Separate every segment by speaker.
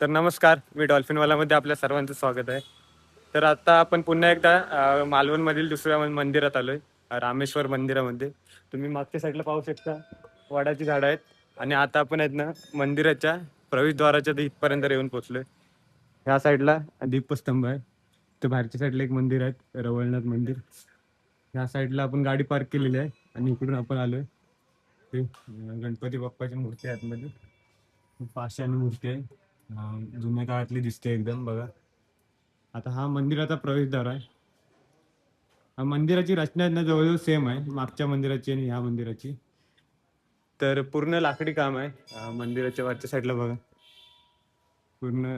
Speaker 1: तर नमस्कार, मी डॉल्फिनवालामध्ये आपल्या सर्वांचं स्वागत आहे. तर आता आपण पुन्हा एकदा मालवणमधील दुसऱ्या मंदिरात आलोय, रामेश्वर मंदिरामध्ये. तुम्ही मागच्या साईडला पाहू शकता, वडाची झाडं आहेत. आणि आता आपण आहेत ना मंदिराच्या प्रवेशद्वाराच्या इथपर्यंत येऊन पोहोचलोय. ह्या साईडला दीपस्तंभ आहे, तर बाहेरच्या साईडला एक मंदिर आहे, रवळनाथ मंदिर. ह्या साईडला आपण गाडी पार्क केलेली आहे आणि इकडून आपण आलोय. ते गणपती बाप्पाची मूर्ती आहे आतमध्ये, पाषाणी मूर्ती आहे. जुन्या काळातली दिसते एकदम, बघा. आता हा मंदिराचा प्रवेशद्वार आहे. हा मंदिराची रचना आहे ना जवळजवळ सेम आहे मागच्या मंदिराची आणि ह्या मंदिराची. तर पूर्ण लाकडी काम आहे. मंदिराच्या वरच्या साईडला बघा, पूर्ण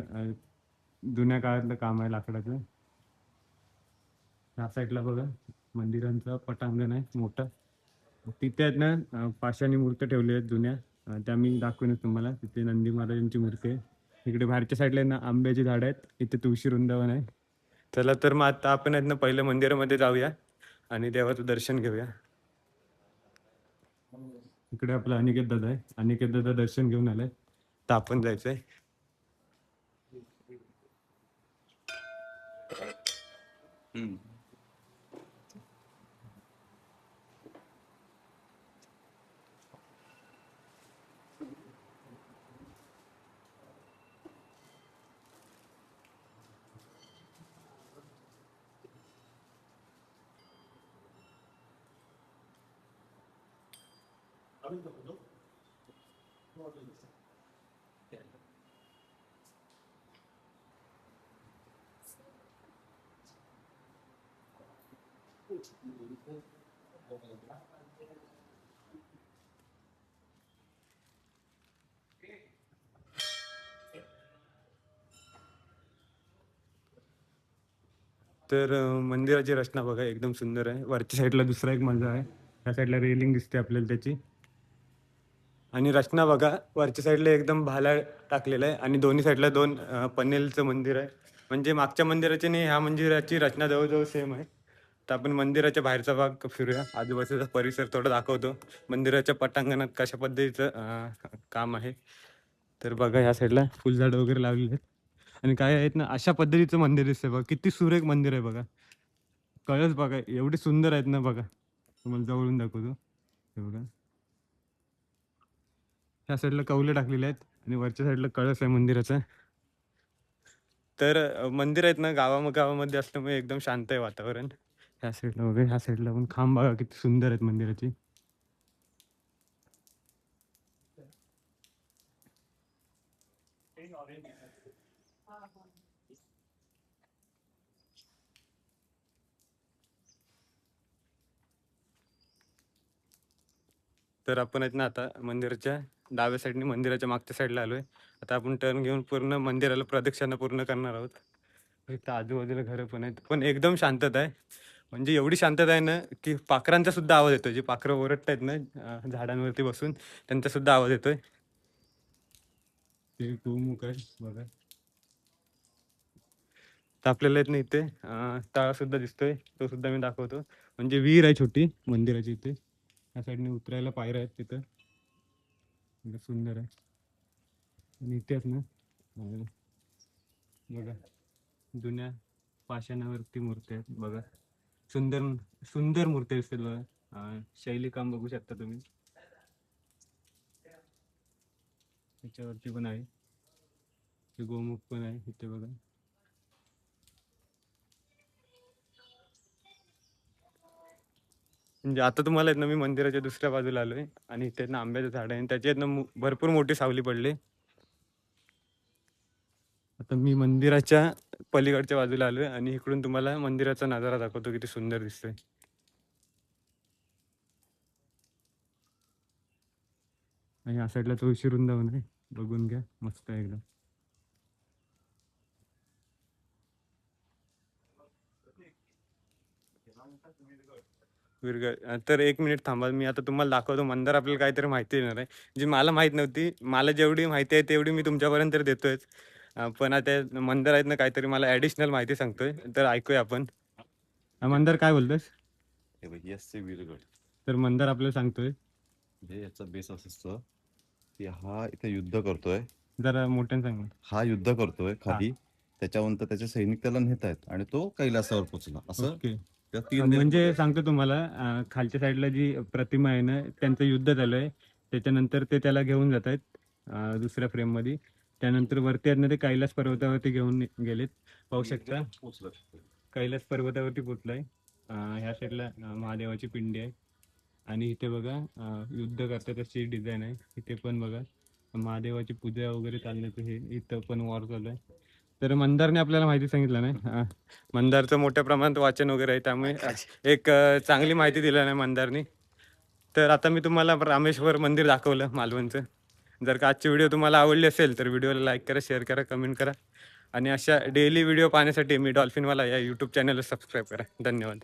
Speaker 1: जुन्या काळातलं काम आहे लाकडाचं. ह्या साईडला बघा, मंदिरांचं पटांगण आहे मोठं. तिथे आहेत ना पाषाणी मूर्ती ठेवली आहेत जुन्या. त्या मी दाखवेनच तुम्हाला. तिथे नंदी महाराजांची मूर्ती आहे. इकडे बाहेरच्या साईडला ना आंब्याची झाडं आहेत. इथे तुळशी वृंदावन आहे. चला तर मग आता आपण आहेत ना पहिलं मंदिरामध्ये जाऊया आणि देवाचं दर्शन घेऊया. इकडे आपला अनिकेत दादा आहे. अनिकेत दादा दर्शन घेऊन आलाय, तर आपण जायचंय. तर मंदिराची रचना बघा, एकदम सुंदर आहे. वरच्या साईडला दुसरा एक मजला आहे. त्या साईडला रेलिंग दिसते आपल्याला त्याची. आणि रचना बघा, वरच्या साईडला एकदम भाला टाकलेला आहे आणि दोन्ही साईडला दोन पन्नेलचं मंदिर आहे. म्हणजे मागच्या मंदिराची आणि ह्या मंदिराची रचना जवळजवळ सेम आहे. तर आपण मंदिराच्या बाहेरचा भाग फिरूया, आजूबाजूचा परिसर थोडा दाखवतो. मंदिराच्या पटांगणात कशा पद्धतीचं काम आहे. तर बघा, ह्या साईडला फुलझाडं वगैरे लावलेली आहेत. आणि काय आहेत ना अशा पद्धतीचं मंदिर दिसतंय बघा. किती सुरेख मंदिर आहे बघा. कळस बघा, एवढे सुंदर आहेत ना बघा. तुम्हाला जवळून दाखवतो, हे बघा. ह्या साईडला कौले टाकलेले आहेत आणि वरच्या साईडला कळस आहे मंदिराचा. तर मंदिर आहेत ना गावामध्ये असल्यामुळे एकदम शांत आहे वातावरण. ह्या साईडला वगैरे, ह्या साईडला पण खांब बघा किती सुंदर आहेत मंदिराची. तर आपण आहेत ना आता मंदिराच्या डाव्या साईडने मंदिराच्या मागच्या साईडला आलोय. आता आपण टर्न घेऊन पूर्ण मंदिराला प्रदक्षिणा पूर्ण करणार आहोत. इथं आजूबाजूला घरं पण आहेत, पण एकदम शांतता आहे. म्हणजे एवढी शांतता आहे ना की पाखरांचा सुद्धा आवाज येतोय. जे पाखरं ओरडतायत ना झाडांवरती बसून, त्यांचा सुद्धा आवाज येतोय. ते गोमुख आहे बघा. तर आपल्याला येत नाही इथे तळा सुद्धा दिसतोय, तो सुद्धा मी दाखवतो. म्हणजे विहीर आहे छोटी मंदिराची इथे. या साईडने उतरायला पायऱ्या आहेत तिथं, म्हणजे सुंदर आहे. आणि इथेच ना बघा, जुन्या पाषाणावरती मूर्ती आहेत बघा. सुंदर सुंदर मूर्ती दिसतील बघा. शैली काम बघू शकता तुम्ही. त्याच्यावरती पण आहे, ते गोमुख पण आहे इथे बघा. म्हणजे आता तुम्हाला आहेत ना मी मंदिराच्या दुसऱ्या बाजूला आलोय आणि इथे ना आंब्याचं झाड आहे आणि त्याच्यात ना भरपूर मोठी सावली पडली. आता मी मंदिराच्या पलीकडच्या बाजूला आलोय आणि इकडून तुम्हाला मंदिराचा नजारा दाखवतो, किती सुंदर दिसतोय. आणि या साईडला तुळशी वृंदावन आहे, बघून घ्या, मस्त आहे एकदम. तर एक मिनिट थांबा, मी आता तुम्हाला दाखवतो. मंदिर आपल्याला काहीतरी माहिती देणार आहे, जी मला माहित नव्हती. मला जेवढी माहिती आहे तेवढी मी तुमच्यापर्यंत तर देतोयच. पण आता मंदिर आहेत ना काहीतरी मला ऍडिशनल माहिती सांगतोय, तर ऐकूया आपण. मंदिर काय बोलतोस?
Speaker 2: हे बघ, यसचे वीरगड.
Speaker 1: तर मंदिर आपल्याला सांगतोय
Speaker 2: म्हणजे याचा बेस असं असतं की हा इथे युद्ध करतोय
Speaker 1: जरा मोठ्यानं सांग ना.
Speaker 2: हा युद्ध करतोय खाली, त्याच्यानंतर त्याचे सैनिक त्याला नेत आहेत आणि तो कैलासावर पोहोचला. असं
Speaker 1: ओके.
Speaker 2: त्या 3
Speaker 1: म्हणजे सांगतो तुम्हाला, खालच्या साईडला जी प्रतिमा आहे ना, त्यांचं युद्ध चालू आहे. त्याच्यानंतर ते त्याला घेऊन जात आहेत दुसऱ्या फ्रेममध्ये. त्यानंतर वरती आहेत ना ते कैलास पर्वतावरती घेऊन गेलेत. पाहू शकता
Speaker 2: पोहोचला.
Speaker 1: कैलास पर्वतावरती पोचलाय. ह्या साईडला महादेवाची पिंडी आहे. आणि इथे बघा युद्ध करतात अशी डिझाईन आहे. इथे पण बघा महादेवाची पूजा वगैरे चालण्याचं हे इथं पण वॉर चालू आहे. तर मंदारने आपल्याला माहिती सांगितलं नाही. मंदारचं मोठ्या प्रमाणात वाचन वगैरे आहे, त्यामुळे एक चांगली माहिती दिली नाही मंदारनी. तर आता मी तुम्हाला रामेश्वर मंदिर दाखवलं मालवणचं. जर का आजची व्हिडिओ तुम्हाला आवडली असेल तर व्हिडिओला लाईक करा, शेअर करा, कमेंट करा. आणि अशा डेली व्हिडिओ पाहण्यासाठी मी डॉल्फिनवाला या यूट्यूब चॅनलला सबस्क्राईब करा. धन्यवाद.